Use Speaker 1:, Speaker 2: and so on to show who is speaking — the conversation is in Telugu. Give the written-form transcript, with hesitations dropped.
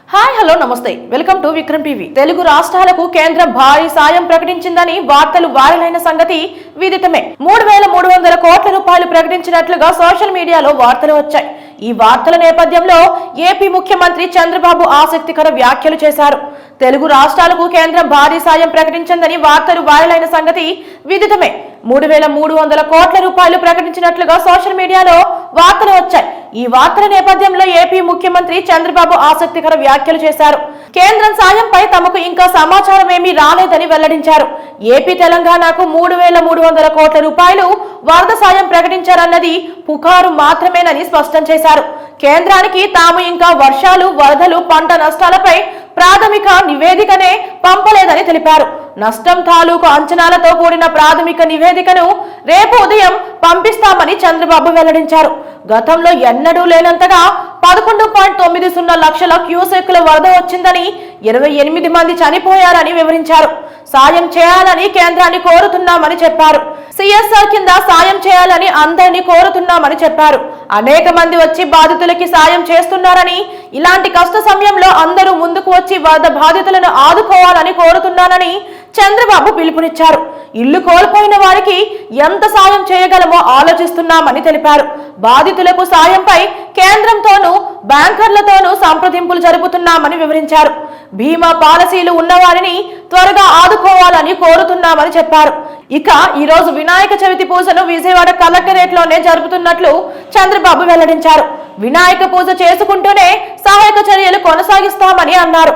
Speaker 1: హాయ్ హలో నమస్తే welcome to Vikram TV. Telugu రాష్ట్రాలకు కేంద్రం భారీ సాయం ప్రకటించిందని వార్తలు వైరల్ సంగతి విదితమే. 3,300 కోట్ల రూపాయలు ప్రకటించినట్లుగా సోషల్ మీడియాలో వార్తలు వచ్చాయి. ఈ వార్తల నేపథ్యంలో ఏపీ ముఖ్యమంత్రి చంద్రబాబు ఆసక్తికర వ్యాఖ్యలు చేశారు. తెలుగు రాష్ట్రాలకు కేంద్రం భారీ సాయం ప్రకటించిందని వార్తలు వైరల్ సంగతి విదితమే. 3,300 కోట్ల రూపాయలు ప్రకటించినట్లుగా సోషల్ మీడియాలో వార్తలు వచ్చాయి. ఈ వార్తల నేపథ్యంలో ఏపీ ముఖ్యమంత్రి చంద్రబాబు ఆసక్తికర వ్యాఖ్యలు చేశారు. కేంద్రం సాయంపై తమకు ఇంకా సమాచారం ఏమీ రాలేదని వెల్లడించారు. ఏపీ తెలంగాణకు 3,300 కోట్ల రూపాయలు వరద సాయం ప్రకటించారన్నది పుకారు మాత్రమేనని స్పష్టం చేశారు. కేంద్రానికి తాము ఇంకా వర్షాలు, వరదలు, పంట నష్టాలపై ప్రాథమిక నివేదికనే పంపలేదని తెలిపారు. నష్టం తాలూకు అంచనాలతో కూడిన ప్రాథమిక నివేదికను రేపు ఉదయం పంపిస్తామని చంద్రబాబు వెల్లడించారు. గతంలో ఎన్నడూ లేనంతగా 11.90 లక్షల క్యూసెక్కుల వరద వచ్చిందని, 28 మంది చనిపోయారని వివరించారు. సాయం చేయాలని కేంద్రాన్ని కోరుతున్నామని చెప్పారు. సిఎస్ఆర్ కింద సాయం చేయాలని అందరినీ కోరుతున్నామని చెప్పారు. అనేక మంది వచ్చి బాధితులకి సాయం చేస్తున్నారని, ఇలాంటి కష్ట సమయంలో అందరూ ముందుకు వచ్చి వరద బాధితులను ఆదుకోవాలని కోరుతున్నానని చంద్రబాబు పిలుపునిచ్చారు. ఇల్లు కోల్పోయిన వారికి ఎంత సాయం చేయగలమో ఆలోచిస్తున్నామని తెలిపారు. బాధితులకు సాయంపై కేంద్రంతోనూ బ్యాంకర్లతోనూ సంప్రదింపులు జరుపుతున్నామని వివరించారు. బీమా పాలసీలు ఉన్నవారిని త్వరగా ఆదుకోవాలని కోరుతున్నామని చెప్పారు. ఇక ఈ రోజు వినాయక చవితి పూజను విజయవాడ కలెక్టరేట్ లోనే జరుపుతున్నట్లు చంద్రబాబు వెల్లడించారు. వినాయక పూజ చేసుకుంటూనే సహాయక చర్యలు కొనసాగిస్తామని అన్నారు.